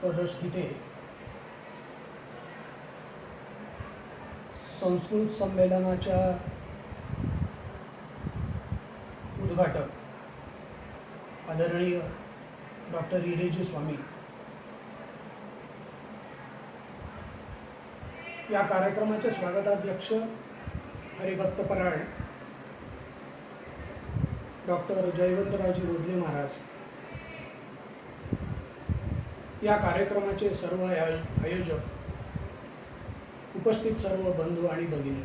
पदस्थिते संस्कृत संमेलनाच्या उद्घाटक आदरणीय डॉक्टर हिरेजी स्वामी या कार्यक्रमाचे स्वागताध्यक्ष हरिभक्त परायण डॉक्टर जयवंतरावजी रोधले महाराज, या कार्यक्रमाचे सर्व आयोजक, उपस्थित सर्व बंधू आणि भगिनी,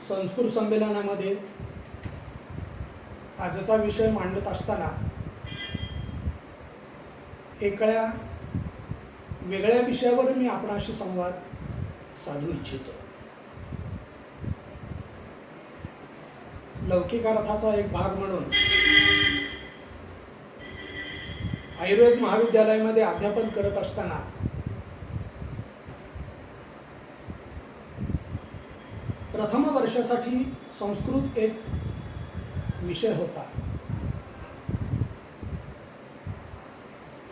संस्कृत संमेलनामध्ये आजचा विषय मांडत असताना एका वेगळ्या विषयावर मी आपणाशी संवाद साधू इच्छितो. लौकिक अर्थाचा एक भाग म्हणून आयुर्वेद महाविद्यालयामध्ये अध्यापन करत असताना प्रथम वर्षासाठी संस्कृत एक विषय होता.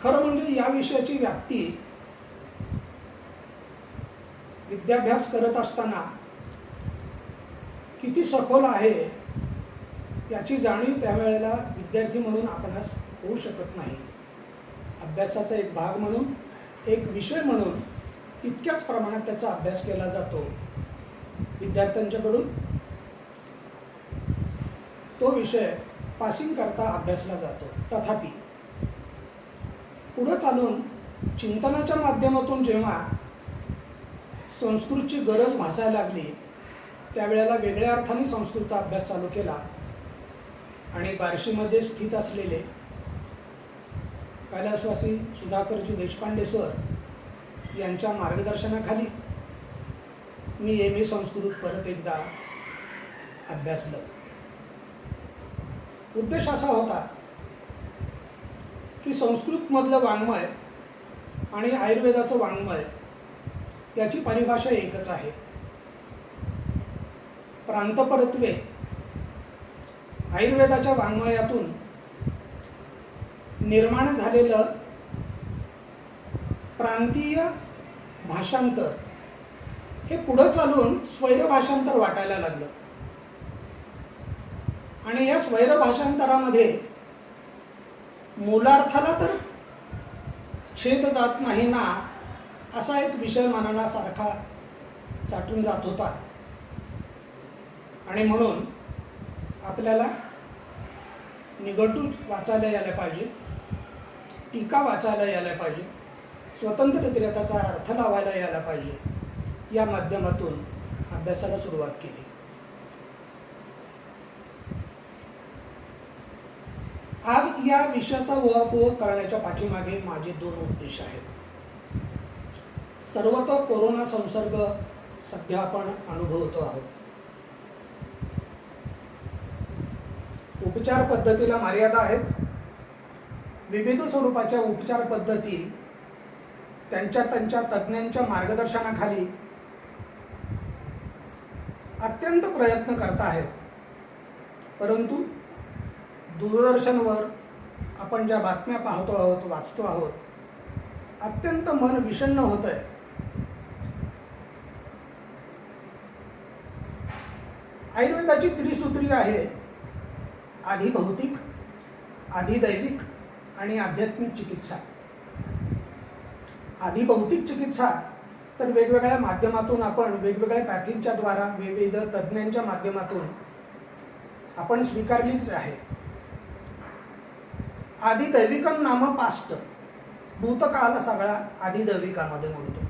खरं म्हणजे या विषयाची व्याप्ती विद्याभ्यास करत असताना किती सखोल आहे याची जाणीव त्यावेळेला विद्यार्थी म्हणून आपणास होऊ शकत नाही. अभ्यासाचा एक भाग म्हणून, एक विषय म्हणून तितक्याच प्रमाणात त्याचा अभ्यास केला जातो. विद्यार्थ्यांच्याकडून तो विषय पासिंग करता अभ्यासला जातो. तथापि पुढे चालून चिंतनाच्या माध्यमातून जेव्हा संस्कृतची गरज भासायला लागली त्यावेळेला वेगळ्या अर्थाने संस्कृतचा अभ्यास चालू केला आणि बार्शीमध्ये स्थित असलेले कैलासवासी सुधाकरजी देशपांडे सर यांच्या मार्गदर्शनाखाली मी MA संस्कृत परत एकदा अभ्यासलं. उद्देश असा होता की संस्कृतमधलं वाङ्मय आणि आयुर्वेदाचं वाङ्मय याची परिभाषा एकच आहे. प्रांतपरत्वे आयुर्वेदाच्या वाङ्मयातून निर्माण झालेलं प्रांतीय भाषांतर हे पुढे चालून स्वैर भाषांतर वाटायला लागलं आणि या स्वैर भाषांतरामध्ये मूलार्थाला तर छेद जात नाही ना असा एक विषय मनाला सारखा चाटून जात होता. आणि म्हणून आपल्याला निगडून वाचायला यायला पाहिजे, टीका वाचायला यायला पाहिजे, स्वतंत्ररित्या त्याचा अर्थ लावायला यायला पाहिजे, या माध्यमातून अभ्यासाला सुरुवात केली. आज या विषयाचा उहापोह करण्याच्या पाठीमागे माझे 2 उद्देश आहेत. सर्वत्र कोरोना संसर्ग सध्या आपण अनुभवतो आहोत. उपचार पद्धतीला मर्यादा आहेत. विविध स्वरूपाच्या उपचार पद्धती त्यांच्या तज्ज्ञांच्या मार्गदर्शनाखाली अत्यंत प्रयत्न करत आहेत. परंतु दूरदर्शनवर आपण ज्या बातम्या पाहतो आहोत, वाचतो आहोत, अत्यंत मन विषण्ण होत आहे. आयुर्वेदाची त्रिसूत्री आहे: आधी भौतिक, आधी दैविक आणि आध्यात्मिक चिकित्सा. आधी भौतिक चिकित्सा तर वेगवेगळ्या माध्यमातून आपण वेगवेगळ्या पॅथींच्या द्वारा विविध तज्ज्ञांच्या माध्यमातून आपण स्वीकारलीच आहे. आधी दैविकम नाम पास्ट, भूतकाल सगळा आधी दैविकामध्ये मोडतो.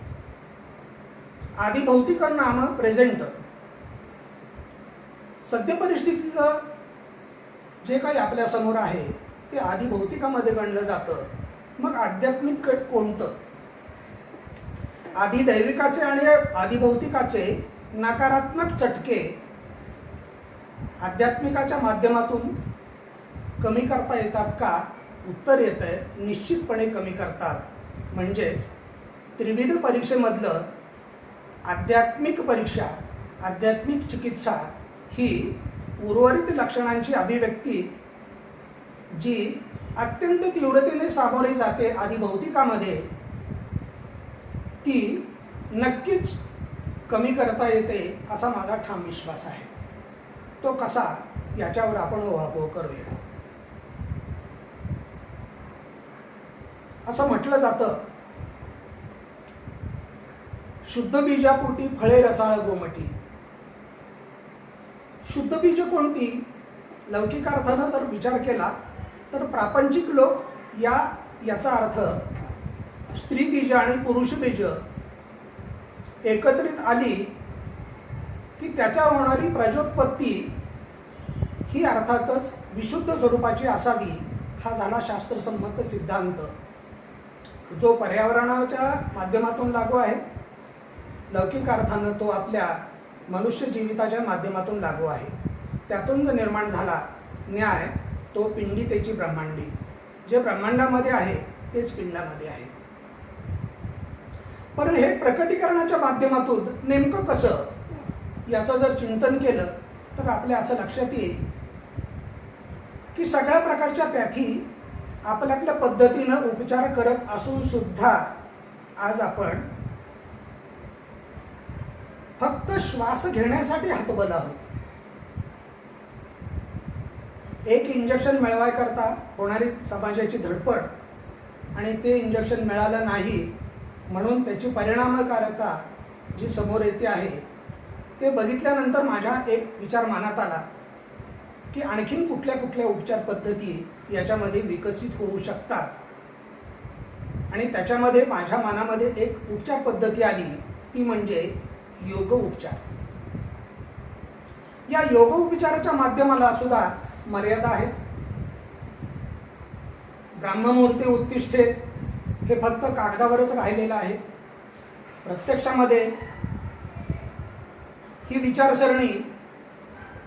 आधी भौतिकम नाम प्रेझेंट, सद्य परिस्थितीचं जे काही आपल्या समोर आहे ते आधी भौतिकामध्ये गणलं जातं. मग आध्यात्मिक कोणतं? आधी दैविकाचे आणि आधी भौतिकाचे नकारात्मक चटके आध्यात्मिकाच्या माध्यमातून कमी करता येतात का? उत्तर येतंय, निश्चितपणे कमी करतात. म्हणजेच त्रिविध परीक्षेमधलं आध्यात्मिक परीक्षा, आध्यात्मिक चिकित्सा ही उर्वरित लक्षणांची अभिव्यक्ती जी अत्यंत तीव्रतेने सामोरे जाते आदिभौतिकामध्ये, ती नक्कीच कमी करता येते असा माझा ठाम विश्वास आहे. तो कसा, याच्यावर आपण ओहापोह करूया. असं म्हटलं जातं, शुद्ध बीजापोटी फळे रसाळ गोमटी. शुद्ध बीज कोणती? लौकिक अर्थानं जर विचार केला तर प्रापंचिक लोक याचा अर्थ स्त्री बीज आणि पुरुष बीज एकत्रित आली की त्याच्या होणारी प्रजोत्पत्ती ही अर्थातच विशुद्ध स्वरूपाची असावी, हा झाला शास्त्रसंमत सिद्धांत, जो पर्यावरणाच्या माध्यमातून लागू आहे. लौकिक अर्थानं तो आपल्या मनुष्य जीविताच्या माध्यमातून लागू आहे. त्यातून जो निर्माण झाला न्याय, तो पिंडितेची ब्रह्मांडी. जे ब्रह्मांडामध्ये आहे तेच पिंडामध्ये आहे. पण हे प्रकटीकरणाच्या माध्यमातून नेमकं कसं, याचं जर चिंतन केलं तर आपल्या असं लक्षात येईल की सगळ्या प्रकारच्या पॅथी आपल्या आपल्या पद्धतीनं उपचार करत असून सुद्धा आज आपण फक्त श्वास घेण्यासाठी हतबल आहोत. एक इंजेक्शन मिळवायकरता होणारी समाजाची धडपड आणि ते इंजेक्शन मिळालं नाही म्हणून त्याची परिणामकारकता जी समोर येते आहे, ते बघितल्यानंतर माझ्या एक विचार मनात आला की आणखीन कुठल्या कुठल्या उपचार पद्धती याच्यामध्ये विकसित होऊ शकतात. आणि त्याच्यामध्ये माझ्या मनामध्ये एक उपचार पद्धती आली, ती म्हणजे योग उपचार. या योग उपचाराच्या माध्यमाला सुद्धा मर्यादा आहेत. ब्राह्ममुहूर्ते उत्तिष्ठेत हे फक्त कागदावरच राहिलेलं आहे. प्रत्यक्षामध्ये ही विचारसरणी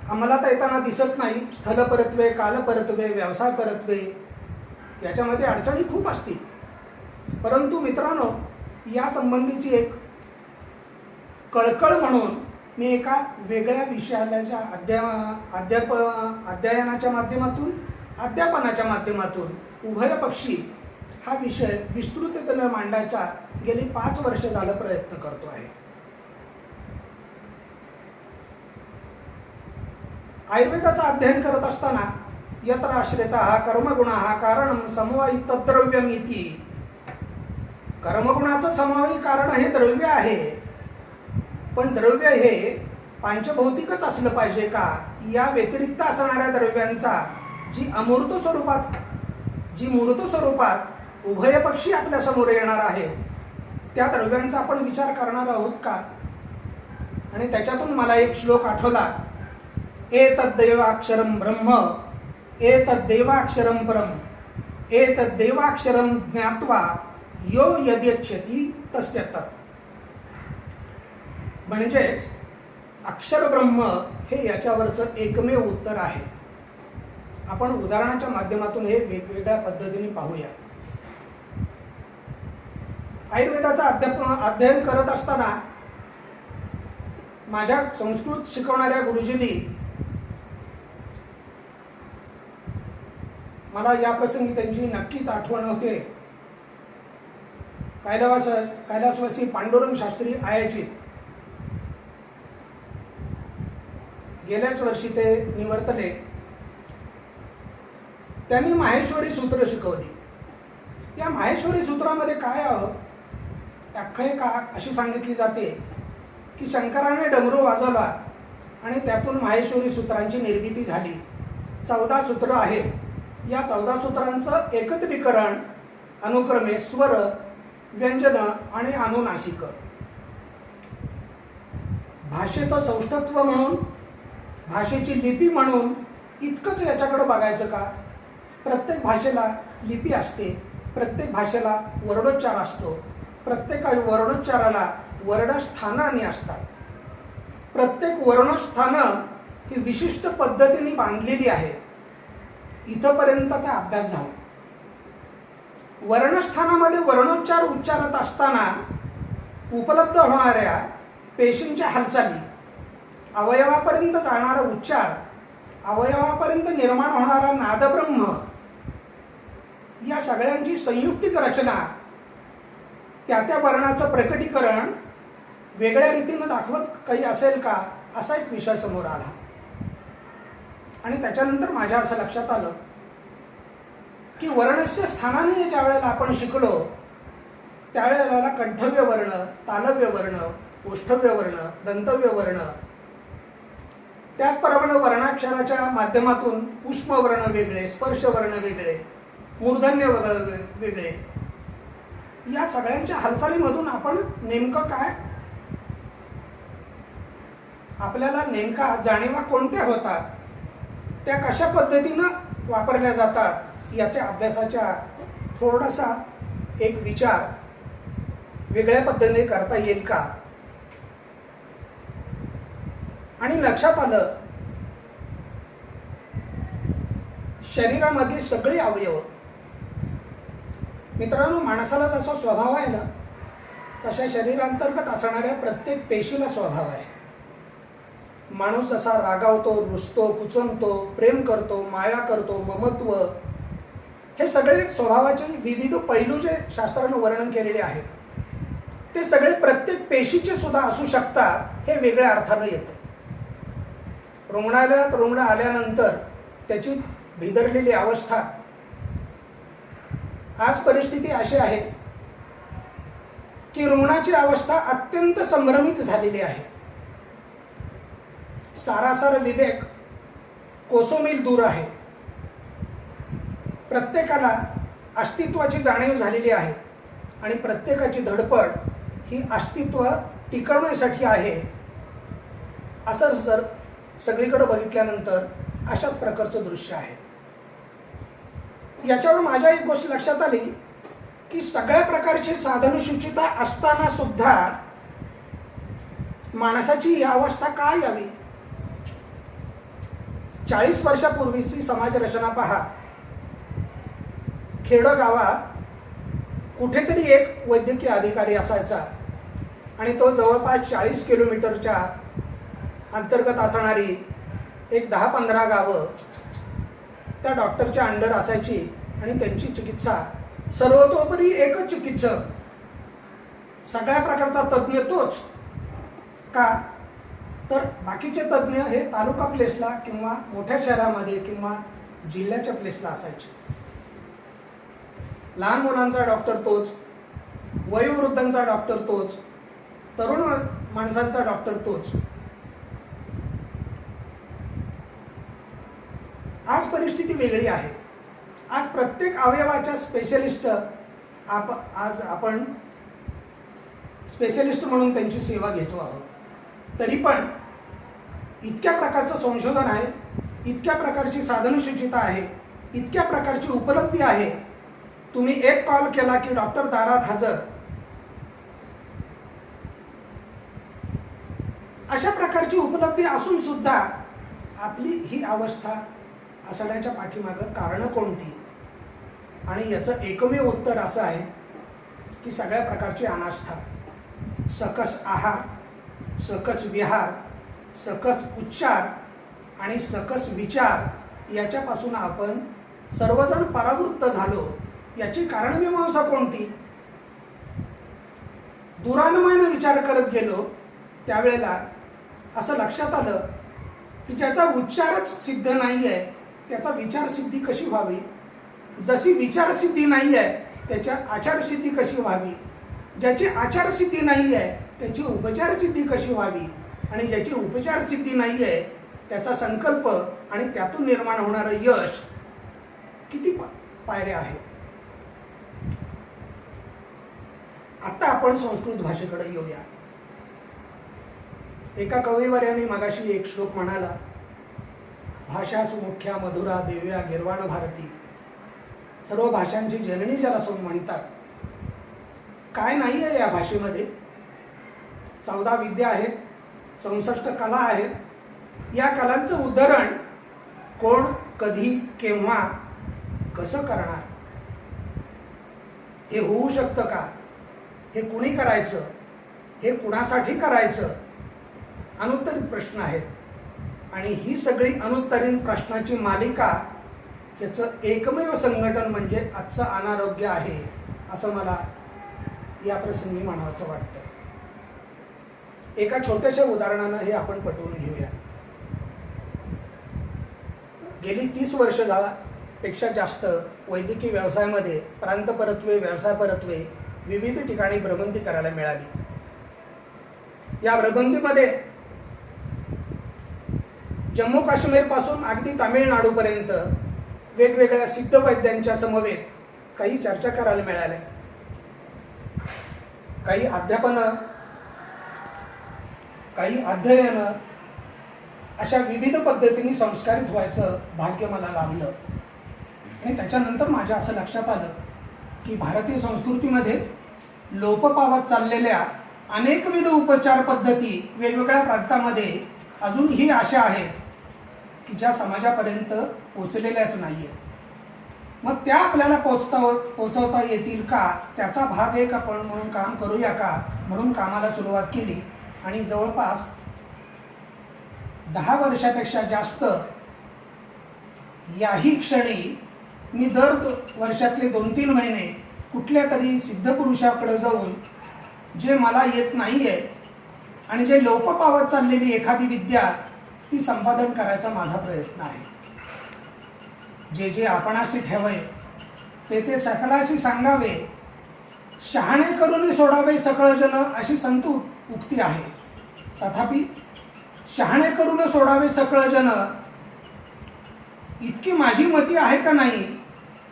अंमलात येताना दिसत नाही. स्थलपरत्वे, कालपरत्वे, व्यवसाय परत्वे याच्यामध्ये अडचणी खूप असतील. परंतु मित्रांनो, या संबंधीची एक कळकळ म्हणून मी एका वेगळ्या विषयाच्या अध्ययनाच्या माध्यमातून, अध्यापनाच्या माध्यमातून उभयपक्षी हा विषय विस्तृततेने मांडायचा गेली 5 वर्ष झालं प्रयत्न करतो आहे. आयुर्वेदाचा अध्ययन करत असताना यत्र आश्रितः कर्मगुणः कारणं समवायी तद्द्रव्यम इति. कर्मगुणाचं समवायी कारण हे द्रव्य आहे. पण द्रव्य हे पांचभौतिकच असलं पाहिजे का? या व्यतिरिक्त असणाऱ्या द्रव्यांचा जी अमूर्त स्वरूपात, जी मूर्त स्वरूपात उभयपक्षी आपल्या समोर येणार आहे, त्या द्रव्यांचा आपण विचार करणार आहोत का? आणि त्याच्यातून मला एक श्लोक आठवला, एतद्देवाक्षरं ब्रह्म एतद्देवाक्षरं परम एतद्देवाक्षरं ज्ञात्वा यो यद्यच्छति तस्य तत्. म्हणजेच अक्षर ब्रह्म हे याच्यावरचं एकमेव उत्तर आहे. आपण उदाहरणाच्या माध्यमातून हे वेगवेगळ्या पद्धतीने पाहूया. आयुर्वेदाचा अध्ययन करत असताना माझ्या संस्कृत शिकवणाऱ्या गुरुजींनी मला या प्रसंगी त्यांची नक्कीच आठवण होते. कैलासवासी पांडुरंग शास्त्री आयाचित, गेल्याच वर्षी ते निवर्तले. त्यांनी माहेश्वरी सूत्र शिकवली. या माहेश्वरी सूत्रामध्ये काय आख्यायिका अशी सांगितली जाते की शंकराने डमरू वाजवला आणि त्यातून माहेश्वरी सूत्रांची निर्मिती झाली. 14 सूत्र आहे. या 14 सूत्रांचं एकत्रीकरण अनुक्रमे स्वर, व्यंजन आणि अनुनासिक. भाषेचं सौष्ठत्व म्हणून, भाषेची लिपी म्हणून इतकंच याच्याकडे बघायचं का? प्रत्येक भाषेला लिपी असते, प्रत्येक भाषेला वर्णोच्चार असतो, प्रत्येक वर्णोच्चाराला वर्णस्थानाने असतात. प्रत्येक वर्णस्थानं ही विशिष्ट पद्धतीने बांधलेली आहे. इथपर्यंतचा अभ्यास झाला. वर्णस्थानामध्ये वर्णोच्चार उच्चारत असताना उपलब्ध होणाऱ्या पेशींच्या हालचाली, अवयवापर्यंत जाणारा उच्चार, अवयवापर्यंत निर्माण होणारा नादब्रह्म या सगळ्यांची संयुक्तिक रचना, त्या त्या वर्णाचं प्रकटीकरण वेगळ्या रीतीनं दाखवत काही असेल का, असा एक विषय समोर आला. आणि त्याच्यानंतर माझ्या असं लक्षात आलं की वर्णस्य स्थानाने ज्या वेळेला आपण शिकलो त्यावेळेला कंठव्य वर्ण, तालव्य वर्ण, ओष्ठव्य वर्ण, दंतव्य वर्ण, त्याचप्रमाणे वर्णाक्षराच्या माध्यमातून उष्म वर्ण वेगळे, स्पर्श वर्ण वेगळे, मूर्धन्य वेगळे, या सगळ्यांच्या हालचालीमधून आपण नेमकं काय, आपल्याला नेमका जाणीवा कोणत्या होतात, त्या कशा पद्धतीनं वापरल्या जातात, याच्या अभ्यासाच्या थोडासा एक विचार वेगळ्या पद्धतीने करता येईल का. आणि लक्षात आलं शरीरामध्ये सगळे अवयव, मित्रांनो, माणसाला जसा स्वभाव आहे ना तशा शरीरांतर्गत असणाऱ्या प्रत्येक पेशीला स्वभाव आहे. माणूस जसा रागावतो, रुसतो, कुचंबतो, प्रेम करतो, माया करतो, ममत्व, हे सगळे स्वभावाचे विविध पैलू जे शास्त्रानं वर्णन केलेले आहेत ते सगळे प्रत्येक पेशीचे सुद्धा असू शकतात, हे वेगळ्या अर्थानं येतं. रुग्णालयात रुग्ण आल्यानंतर त्याची भिदरलेली अवस्था, आज परिस्थिती अशी आहे की रुग्णाची अवस्था अत्यंत संभ्रमित झालेली आहे. सारासार विवेक कोसोमील दूर आहे. प्रत्येकाला अस्तित्वाची जाणीव झालेली आहे आणि प्रत्येकाची धडपड ही अस्तित्व टिकवण्यासाठी आहे. असं जर सगळीकडे बघितल्यानंतर अशाच प्रकारचं दृश्य आहे. याच्यावर माझ्या एक गोष्ट लक्षात आली की सगळ्या प्रकारची साधनशुचिता असताना सुद्धा माणसाची ही अवस्था का यावी. 40 वर्षापूर्वीची समाज रचना पहा. खेडोगावात कुठेतरी एक वैद्यकीय अधिकारी असायचा आणि तो जवळपास 40 किलोमीटरच्या अंतर्गत असणारी एक 10-15 गावं त्या डॉक्टरच्या अंडर असायची आणि त्यांची चिकित्सा सर्वतोपरी एकच चिकित्सक, सगळ्या प्रकारचा तज्ज्ञ तोच. का तर बाकीचे तज्ज्ञ हे तालुका प्लेसला किंवा मोठ्या शहरामध्ये किंवा जिल्ह्याच्या प्लेसला असायचे. लहान मुलांचा डॉक्टर तोच, वयोवृद्धांचा डॉक्टर तोच, तरुण माणसांचा डॉक्टर तोच. आज परिस्थिती वेगळी आहे. आज प्रत्येक अवयवाच्या स्पेशलिस्ट आज आपण स्पेशलिस्ट म्हणून त्यांची सेवा घेतो आहोत. तरी पण इतक्या प्रकारचं संशोधन आहे, इतक्या प्रकारची साधनशुचिता आहे, इतक्या प्रकारची उपलब्धी आहे. तुम्ही एक कॉल केला की डॉक्टर दारात हजर. अशा प्रकारची उपलब्धी असून सुद्धा आपली ही अवस्था असण्याच्या पाठीमागं कारणं कोणती. आणि याचं एकमेव उत्तर असं आहे की सगळ्या प्रकारची अनास्था, सकस आहार, सकस विहार, सकस उच्चार आणि सकस विचार याच्यापासून आपण सर्वजण परावृत्त झालो. याची कारणमीमांसा कोणती. दुरानुमानं विचार करत गेलो त्यावेळेला असं लक्षात आलं की ज्याचा उच्चारच सिद्ध नाही आहे त्याचा विचारसिद्धी कशी व्हावी. जशी विचारसिद्धी नाही आहे त्याच्या आचारसिद्धी कशी व्हावी. ज्याची आचारसिद्धी नाही आहे त्याची उपचारसिद्धी कशी व्हावी. आणि ज्याची उपचारसिद्धी नाही आहे त्याचा संकल्प आणि त्यातून निर्माण होणारं यश किती पायऱ्या आहेत. आता आपण संस्कृत भाषेकडे येऊया. एका कविवर्याने मगाशी एक श्लोक म्हणाला, भाषा सुमुख्या मधुरा देव्या गिर्वाण भारती. सर्व भाषांची जननी ज्याला म्हणतात. काय नाही आहे या भाषेमध्ये. 14 विद्या आहेत, 64 कला आहेत. या कलांचं उदाहरण कोण, कधी, केव्हा, कसं करणार. हे होऊ शकतं का. हे कुणी करायचं, हे कुणासाठी करायचं, अनुत्तरित प्रश्न आहेत. आणि ही सगळी अनुत्तरित प्रश्नाची मालिका याचं एकमेव संघटन म्हणजे आजचं अनारोग्य आहे, असं मला या प्रसंगी म्हणावंसं वाटतं. एका छोट्याशा उदाहरणानं हे आपण पटवून घेऊया. गेली 30 वर्ष पेक्षा जास्त वैद्यकीय व्यवसायामध्ये प्रांतपरत्वे, व्यवसाय परत्वे विविध ठिकाणी भ्रमंती करायला मिळाली. या भ्रमंतीमध्ये जम्मू काश्मीर पासून अगदी तामिळनाडूपर्यंत वेगवेगळ्या सिद्ध वैद्यांच्या समवेत काही चर्चा करायला मिळाल्या, काही अध्यापन, काही अध्ययन, अशा विविध पद्धतीने संस्कारित व्हायचं भाग्य मला लाभलं. आणि त्याच्यानंतर माझ्या असं लक्षात आलं की भारतीय संस्कृतीमध्ये लोप पावत चाललेल्या अनेकविध उपचार पद्धती वेगवेगळ्या प्रांतामध्ये अजूनही अशा आहेत की ज्या समाजापर्यंत पोचलेल्याच नाही आहेत. मग त्या आपल्याला पोचवता येतील का, त्याचा भाग एक आपण म्हणून काम करूया का, म्हणून कामाला सुरुवात केली. आणि जवळपास 10 वर्षापेक्षा जास्त याही क्षणी मी दर वर्षातले 2-3 महिने कुठल्या तरी सिद्ध पुरुषाकडे जाऊन जे मला येत नाहीये आणि जे लोप पावत चाललेली एखादी विद्या ती संपादन करायचा माझा प्रयत्न आहे. जे जे आपणाशी ठेवे ते ते सकलाशी सांगावे, शहाणे करून सोडावे सकळ जन, अशी संत उक्ती आहे. तथापि शहाणे करून सोडावे सकळ जन इतकी माझी मती आहे का नाही,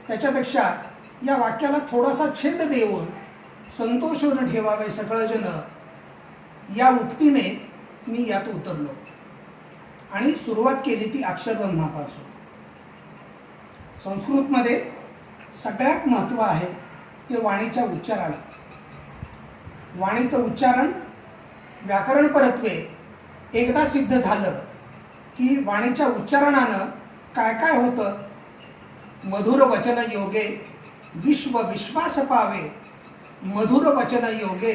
त्याच्यापेक्षा या वाक्याला थोडासा छेद देऊन संतोषून ठेवावे सकळ जन या उक्तीने मी यात उतरलो आणि सुरुवात केली ती अक्षरब्रह्मापासून. संस्कृतमध्ये सगळ्यात महत्त्व आहे ते वाणीच्या उच्चाराला. वाणीचं उच्चारण व्याकरण परत्वे एकदा सिद्ध झालं की वाणीच्या उच्चारणानं काय काय होतं. मधुर वचन योगे विश्व विश्वास पावे, मधुर वचन योगे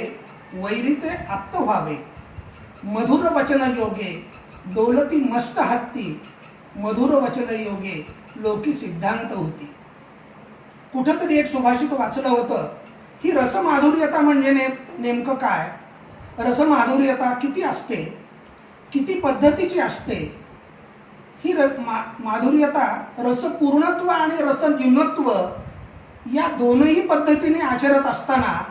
वैरिते आप्त व्हावे, मधुर वचन योगे दौलती मस्त हत्ती, मधुर वचन योगे लोकी सिद्धांत होती. कुठंतरी एक सुभाषित वाचलं होतं. ही रसमाधुर्यता म्हणजे नेमकं काय, रसमाधुर्यता किती असते, किती पद्धतीची असते. ही माधुर्यता रसपूर्णत्व आणि रसन्यूनत्व या दोनही पद्धतीने आचरत असताना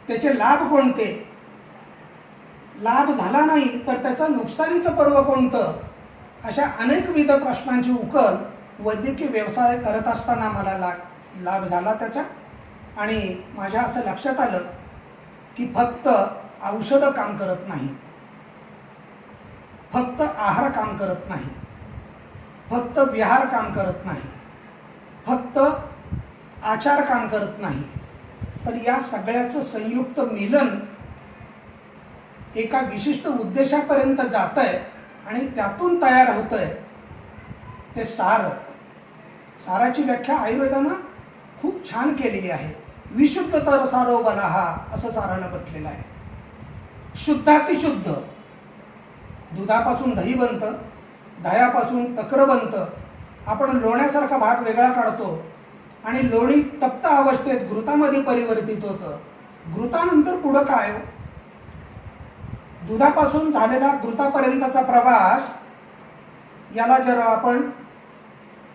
त्याचे लाभ कोणते, लाभ झाला नाही तर त्याचं नुकसानीचं पर्व कोणतं, अशा अनेकविध प्रश्नांची उकल वैद्यकीय व्यवसाय करत असताना मला लाभ झाला त्याचा. आणि माझ्या असं लक्षात आलं की फक्त औषधं काम करत नाही, फक्त आहार काम करत नाही, फक्त विहार काम करत नाही, फक्त आचार काम करत नाही, तर या सगळ्याचं संयुक्त मिलन एका विशिष्ट उद्देशापर्यंत जातंय आणि त्यातून तयार होतंय ते सार. साराची व्याख्या आयुर्वेदानं खूप छान केलेली आहे. विशुद्ध तर सारो बलाहा असं सारानं म्हटलेलं आहे. शुद्धातिशुद्ध. दुधापासून दही बनतं, दह्यापासून तक्र बनतं. आपण लोण्यासारखा भाग वेगळा काढतो आणि लोणी तप्त अवस्थेत घृतामध्ये परिवर्तित होतं. घृतानंतर पुढं काय, दुधापासून झालेला घृतापर्यंतचा प्रवास, याला जर आपण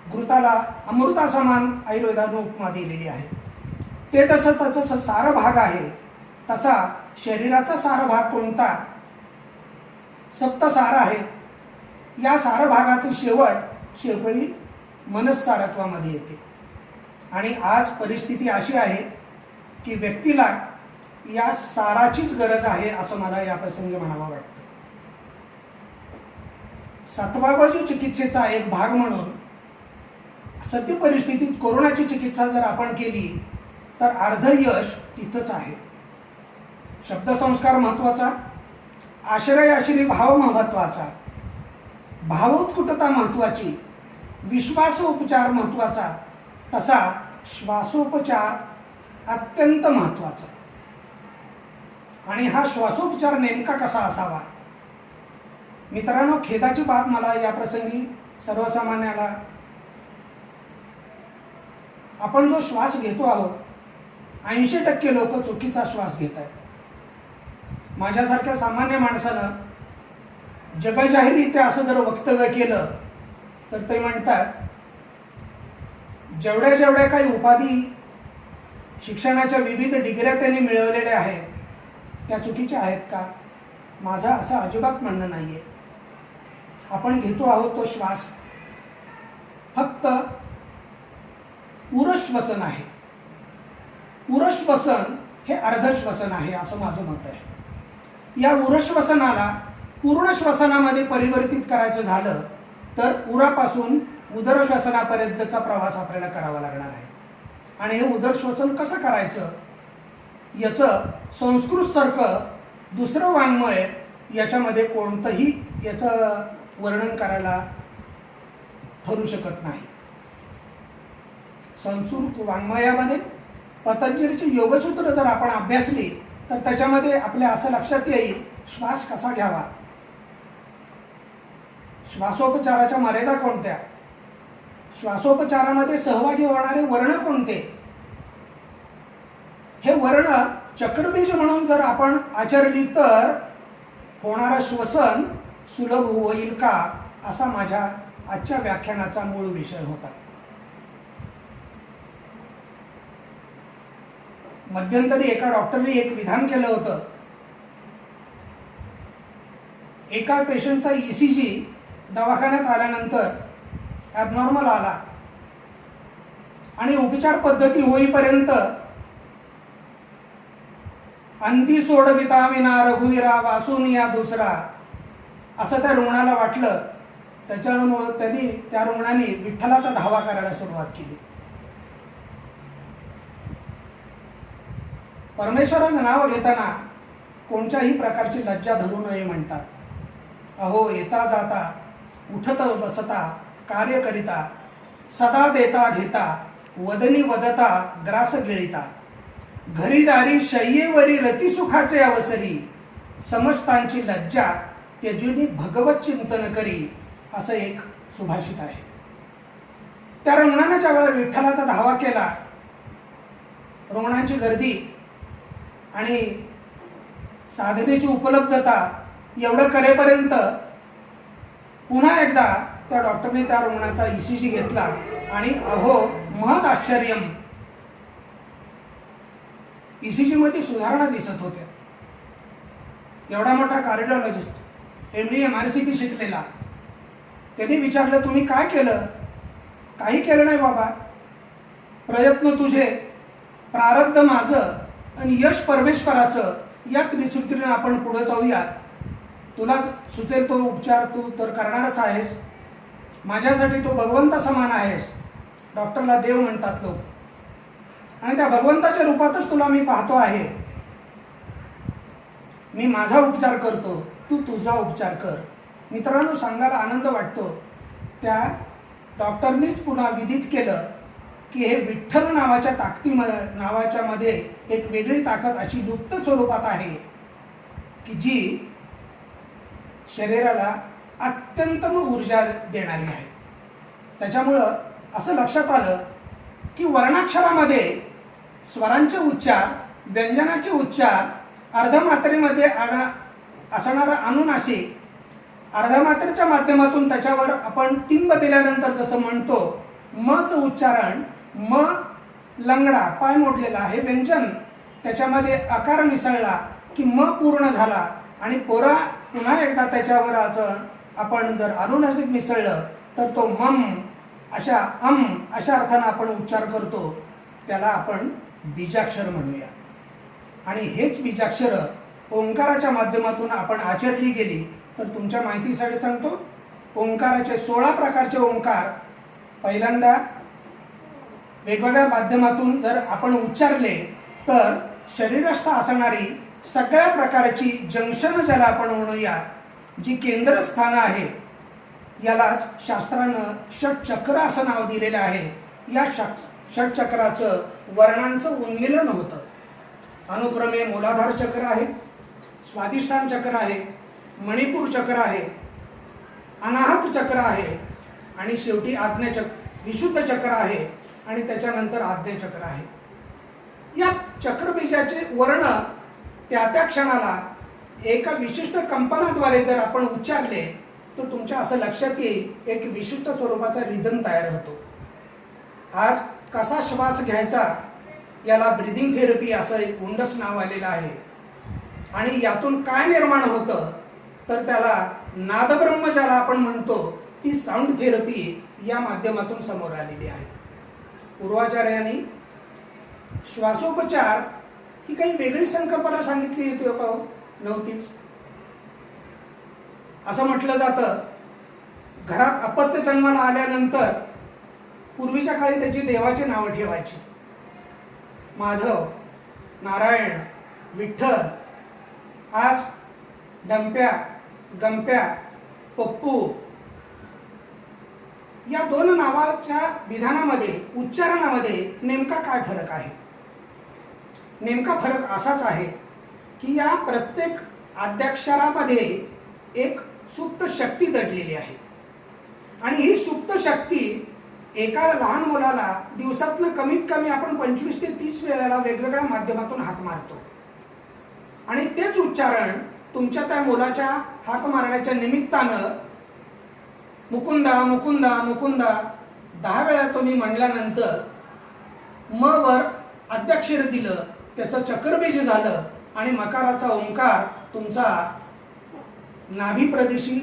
घृताला अमृता समान आयुर्वेदाने उपमा दिलेली आहे. ते जसं त्याचा सार भाग आहे तसा शरीराचा सार भाग कोणता, सप्तसार आहे. या सार भागाची शेवट शेवटी मनस्सारत्वामध्ये येते. आणि आज परिस्थिती अशी आहे की व्यक्तीला या साराचीच गरज आहे असं मला या प्रसंगी म्हणावं वाटतं. सत्वावजी चिकित्सेचा एक भाग म्हणून सद्य परिस्थितीत कोरोनाची चिकित्सा जर आपण केली तर अर्ध यश तिथंच आहे. शब्दसंस्कार महत्वाचा, आश्रयाश्री भाव महत्वाचा, भावोत्कुटता महत्वाची, विश्वासोपचार महत्वाचा, तसा श्वासोपचार अत्यंत महत्वाचा. आणि हा श्वासोपचार नेमका कसा असावा. मित्रांनो, खेदाची बात मला या प्रसंगी सर्वसामान्याला आपण जो श्वास घेतो आहोत 80% लोक चुकीचा श्वास घेत आहेत। माझ्यासारख्या सामान्य माणसानं जगजाहीररित्या असं जर वक्तव्य केलं तर ते म्हणतात, जेवढ्या जेवढ्या काही उपाधी शिक्षणाच्या विविध डिग्र्या त्यांनी मिळवलेल्या आहेत त्या चुकीच्या आहेत का? माझं असं अजिबात म्हणणं नाहीये। आपण घेतो आहोत तो श्वास फक्त उरश्वसन आहे। उरश्वसन हे अर्धश्वसन आहे असं माझं मत आहे। या उरश्वसनाला पूर्ण श्वसनामध्ये परिवर्तित करायचं झालं तर उरापासून उदरश्वसनापर्यंतचा प्रवास आपल्याला करावा लागणार आहे। आणि हे उदरश्वसन कसं करायचं याचं संस्कृतसारखं दुसरं वाङ्मय याच्यामध्ये कोणतंही याचं वर्णन करायला ठरू शकत नाही। संस्कृत वाङ्मयामध्ये पतंजलीची योगसूत्र जर आपण अभ्यासली तर त्याच्यामध्ये आपल्या असं लक्षात येईल श्वास कसा घ्यावा, श्वासोपचाराच्या मर्यादा कोणत्या, श्वासोपचारामध्ये सहभागी होणारे वर्ण कोणते, हे वर्ण चक्रबीज म्हणून जर आपण आचरली तर होणारं श्वसन सुलभ होईल का, असा माझ्या आजच्या व्याख्यानाचा मूळ विषय होता। मध्यंतरी एका डॉक्टरने एक विधान केलं होतं। एका पेशंटचा ECG दवाखान्यात आल्यानंतर ॲबनॉर्मल आला आणि उपचार पद्धती होईपर्यंत अंती सोडविता विना रघुवीरा वासून या दुसरा असं त्या रुग्णाला वाटलं। त्याच्यामुळे त्यांनी त्या रुग्णाने विठ्ठलाचा धावा करायला सुरुवात केली। परमेश्वराचं नाव घेताना कोणत्याही प्रकारची लज्जा धरू नये म्हणतात। अहो येता जाता उठत बसता कार्य करिता सदा देता घेता वदनी वदता ग्रास गिळिता घरीदारी शय्येवरी रतिसुखाचे अवसरी समस्तांची लज्जा त्यजुनी भगवत चिंतन करी, असं एक सुभाषित आहे। त्या रुग्णाने ज्यावेळेला विठ्ठलाचा धावा केला, रुग्णांची गर्दी आणि साधनेची उपलब्धता एवढं करेपर्यंत पुन्हा एकदा त्या डॉक्टरने त्या रुग्णाचा ECG घेतला आणि अहो महत् आश्चर्यम, ECG मध्ये सुधारणा दिसत होत्या। एवढा मोठा कार्डिओलॉजिस्ट MD MRCP शिकलेला त्यांनी विचारलं, तुम्ही काय केलं? काही केलं नाही बाबा, प्रयत्न तुझे, प्रारब्ध माझं आणि यश परमेश्वराचं, या त्रिसूत्रीने आपण पुढे जाऊया। तुला सुचेल तो उपचार तू तर करणारच आहेस, माझ्यासाठी तो भगवंता समान आहेस। डॉक्टरला देव म्हणतात लोक आणि त्या भगवंताच्या रूपातच तुला मी पाहतो आहे। मी माझा उपचार करतो, तू तुझा उपचार कर। मित्रांनो, सांगायला आनंद वाटतो त्या डॉक्टरनीच पुन्हा विदित केलं की हे विठ्ठल नावाच्या मध्ये एक वेगळी ताकद अशी गुप्त स्वरूपात आहे की जी शरीराला अत्यंत ऊर्जा देणारी आहे। त्याच्यामुळं असं लक्षात आलं की वर्णाक्षरामध्ये स्वरांचे उच्चार, व्यंजनाचे उच्चार, अर्धमात्रेमध्ये असणारा अनुनासिक, अर्धमात्रेच्या माध्यमातून त्याच्यावर आपण टिंब दिल्यानंतर जसं म्हणतो मचं उच्चारण, म लंगडा पाय मोडलेला हे व्यंजन, त्याच्यामध्ये आकार मिसळला की म पूर्ण झाला आणि पुन्हा एकदा त्याच्यावर आपण जर अनुनासिक मिसळलं तर तो मम अशा अशा अर्थानं आपण उच्चार करतो, त्याला आपण बीजाक्षर म्हणूया। आणि हेच बीजाक्षर ओंकाराच्या माध्यमातून आपण आचरली गेली तर तुमच्या माहितीसाठी सांगतो, ओंकाराचे 16 प्रकारचे ओंकार पहिल्यांदा वेगवेगळ्या माध्यमातून जर आपण उच्चारले तर शरीरस्थ असणारी सगळ्या प्रकारची जंक्शन ज्याला आपण म्हणूया, जी केंद्रस्थानं आहे, यालाच शास्त्रानं षटचक्र असं नाव दिलेलं आहे। या षटचक्राचं वर्णांचं उन्मिलन होतं। अनुक्रमे मूलाधार चक्र आहे, स्वादिष्ठान चक्र आहे, मणिपूर चक्र आहे, अनाहत चक्र आहे आणि शेवटी आज्ञाचक्र विशुद्ध चक्र आहे। आणि त्याच्यानंतर आज्ञाचक्र आहे. या चक्रबीजाचे वर्ण त्या त्या क्षणाला एका विशिष्ट कंपनाद्वारे जर आपण उच्चारले तर तुमच्या असं लक्षात येईल एक विशिष्ट स्वरूपाचा रिदम तयार होतो. आज कसा श्वास घ्यायचा याला ब्रीदिंग थेरपी असं एक गोंडस नाव आलेलं आहे. आणि यातून काय निर्माण होतं तर त्याला नादब्रह्म ज्याला आपण म्हणतो ती साऊंड थेरपी या माध्यमातून समोर आलेली आहे. पूर्वाचार्यांनी श्वासोपचार ही काही वेगळी संकल्पना सांगितली होती का? नव्हतीच. असं म्हटलं जातं घरात अपत्य जन्माला आल्यानंतर पूर्वीच्या काळी त्याची देवाची नावं ठेवायची. माधव, नारायण, विठ्ठल. आज डंप्या, गंप्या, पप्पू या दोन नावाच्या विधानामध्ये उच्चारणामध्ये नेमका काय फरक आहे? नेमका फरक असाच आहे की या प्रत्येक आद्याक्षरामध्ये एक सुप्त शक्ती दडलेली आहे. आणि ही सुप्त शक्ती एका लहान मुलाला दिवसातनं कमीत कमी आपण 25 ते 30 वेळेला वेगवेगळ्या माध्यमातून हाक मारतो. आणि तेच उच्चारण तुमच्या त्या मुलाच्या हाक मारण्याच्या निमित्तानं मुकुंदा मुकुंदा मुकुंदा 10 वेळा तुम्ही म्हणल्यानंतर म वर आद्याक्षर दिलं, त्याचं चक्रबीज झालं आणि मकाराचा ओंकार तुमचा नाभी प्रदेशी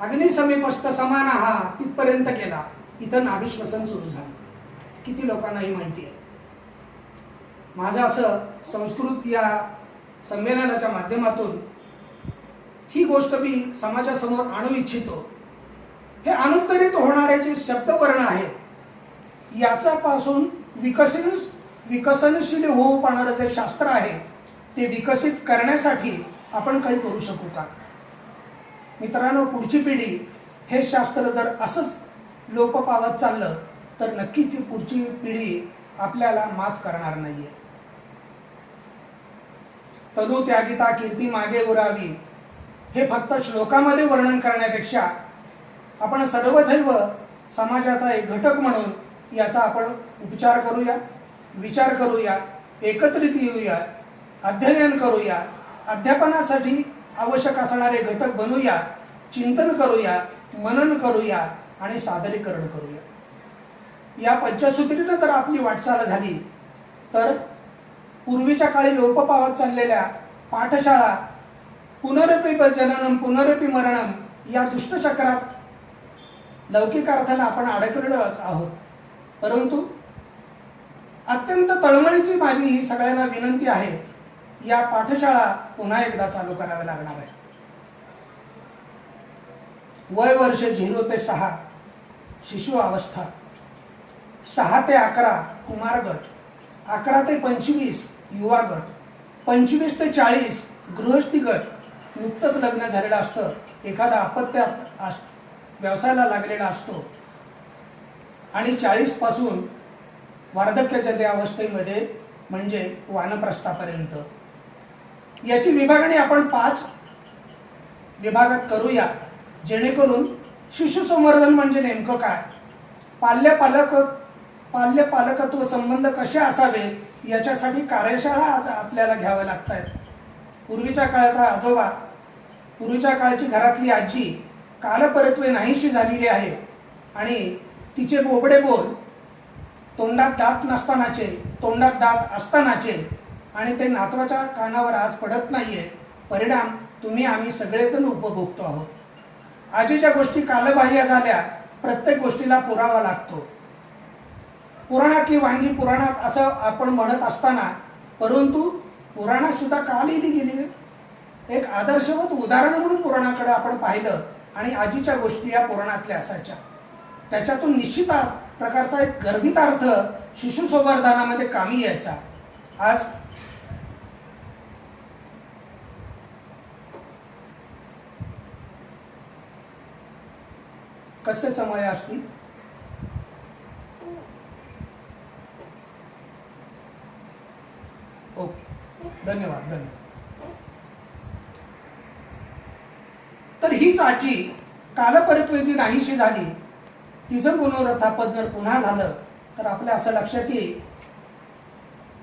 अग्निसमीपस्थ समानाहा तिथपर्यंत गेला. इथं नाभी श्वसन सुरू झालं. किती लोकांनाही माहिती आहे. माझं असं संस्कृत या संमेलनाच्या माध्यमातून ही गोष्ट मी समाजासमोर आणू इच्छितो. हे अनुत्तरित होणारे जे शब्दवर्ण आहेत याच्यापासून विकसनशील होऊ पाहणारं जे शास्त्र आहे ते विकसित करण्यासाठी आपण काही करू शकू का? मित्रांनो, पुढची पिढी हे शास्त्र जर असंच लोप पावत चाललं तर नक्की ती पुढची पिढी आपल्याला माफ करणार नाहीये. तनु त्यागिता कीर्ती मागे उरावी हे फक्त श्लोकामध्ये वर्णन करण्यापेक्षा आपण सर्वदैव समाजाचा एक घटक म्हणून याचा आपण उपचार करूया, विचार करूया, एकत्रित येऊया, अध्ययन करूया, अध्यापनासाठी आवश्यक असणारे घटक बनूया, चिंतन करूया, मनन करूया आणि सादरीकरण करूया. या पंचसूत्रीनं जर आपली वाटचाल झाली तर पूर्वीच्या काळी लोप पावत चाललेल्या पाठशाळा पुनरपि जननम पुनरपि मरणम या दुष्टचक्रात लौकिक अर्थानं आपण अडकलेलोच आहोत. परंतु अत्यंत तळमळीची माझी ही सगळ्यांना विनंती आहे, या पाठशाळा पुन्हा एकदा चालू कराव्या लागणार आहे. वय वर्ष 0 ते 6 शिशु अवस्था, 6 ते 11 कुमार गट, 11 ते 25 युवा गट, 25 ते 40 गृहस्थी गट. नुकतंच लग्न झालेलं असतं, एखादा अपत्य व्यवसायाला लागलेला असतो आणि 40 पासून वार्धक्याच्या अवस्थेमध्ये म्हणजे वानप्रस्थापर्यंत. याची विभागणी आपण 5 विभागात करूया जेणेकरून शिशु संवर्धन म्हणजे नेमकं काय, पाल्यपालकत्व संबंध कसे असावे याच्यासाठी कार्यशाळा आज आपल्याला घ्याव्या लागत आहेत. पूर्वीच्या काळाचा आजोबा, पूर्वीच्या काळाची घरातली आजी कालपरत्वे नाहीशी झालेली आहे आणि तिचे बोबडे बोल तोंडात दात नसतानाचे, तोंडात दात असतानाचे आणि ते नातवाच्या कानावर आज पडत नाहीये. परिणाम तुम्ही आम्ही सगळेजण उपभोगतो आहोत. आजीच्या गोष्टी कालबाह्य झाल्या, प्रत्येक गोष्टीला पुरावा लागतो. पुराणातली वांगी पुराणात असं आपण म्हणत असताना परंतु पुराणात सुद्धा का लिहिली गेली? एक आदर्शवत उदाहरण म्हणून पुराणाकडे आपण पाहिलं आणि आजीच्या गोष्टी या पुराणातल्या असायच्या. त्याच्यातून निश्चित प्रकारचा एक गर्भित अर्थ शिशु संवर्धनामध्ये कामी यायचा. आज कसे समय असतील ओके, धन्यवाद. तर हीच आजी कालपरत्वे जी नाहीशी झाली, तिचं पुनरुत्थापन जर पुन्हा झालं तर आपल्या असं लक्षात येईल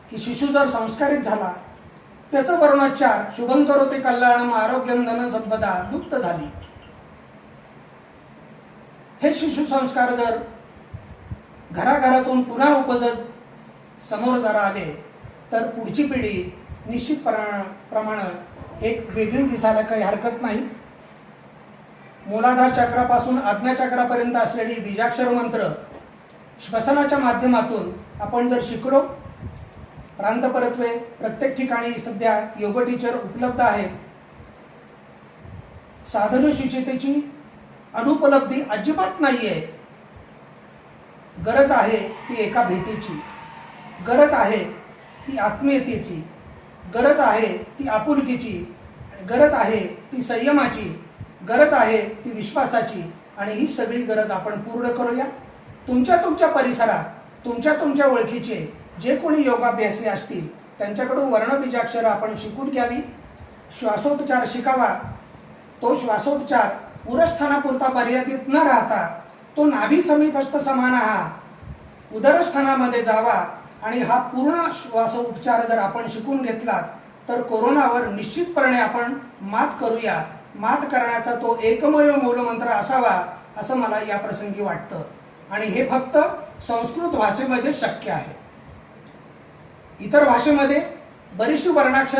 की शिशु जर संस्कारित झाला, त्याचं वर्णोच्चार शुभं करोति कल्याणम आरोग्यम धन संपदा लुप्त झाली. हे शिशु संस्कार जर घराघरातून पुन्हा उपजत समोर जर आले तर पुढची पिढी निश्चित प्रमाणे एक वेगळी दिसायला काही हरकत नाही. मूलाधार चक्रापासून आज्ञा चक्रापर्यंत असलेली बीजाक्षर मंत्र श्वसनाच्या माध्यमातून आपण जर शिकलो, प्रांतपरत्वे प्रत्येक ठिकाणी सध्या योग टीचर उपलब्ध आहेत. साधन शुचितेची अनुपलब्धी अजिबात नाहीये. गरज आहे ती एका भेटीची, गरज आहे ती आत्मीयतेची, गरज आहे ती आपुलकीची, गरज आहे ती संयमाची, गरज आहे ती विश्वासाची. आणि ही सगळी गरज आपण पूर्ण करूया. तुमच्या परिसरात तुमच्या ओळखीचे जे कोणी योगाभ्यासी असतील त्यांच्याकडून वर्णबीजाक्षर आपण शिकून घ्यावी. श्वासोपचार शिकावा. तो श्वासोपचार उरस्थानापुरता मर्यादित न राहता तो नाभी समीपस्थ समान हा उदरस्थानामध्ये जावा. आणि हा पूर्ण श्वासोपचार जर आपण शिकून घेतला तर कोरोनावर निश्चितपणे आपण मात करूया. मात करण्याचा तो एकमेव मूलमंत्र असावा असं मला या प्रसंगी वाटतं. आणि हे फक्त संस्कृत भाषेमध्ये शक्य आहे. इतर भाषेमध्ये बरीचशी वर्णाक्षर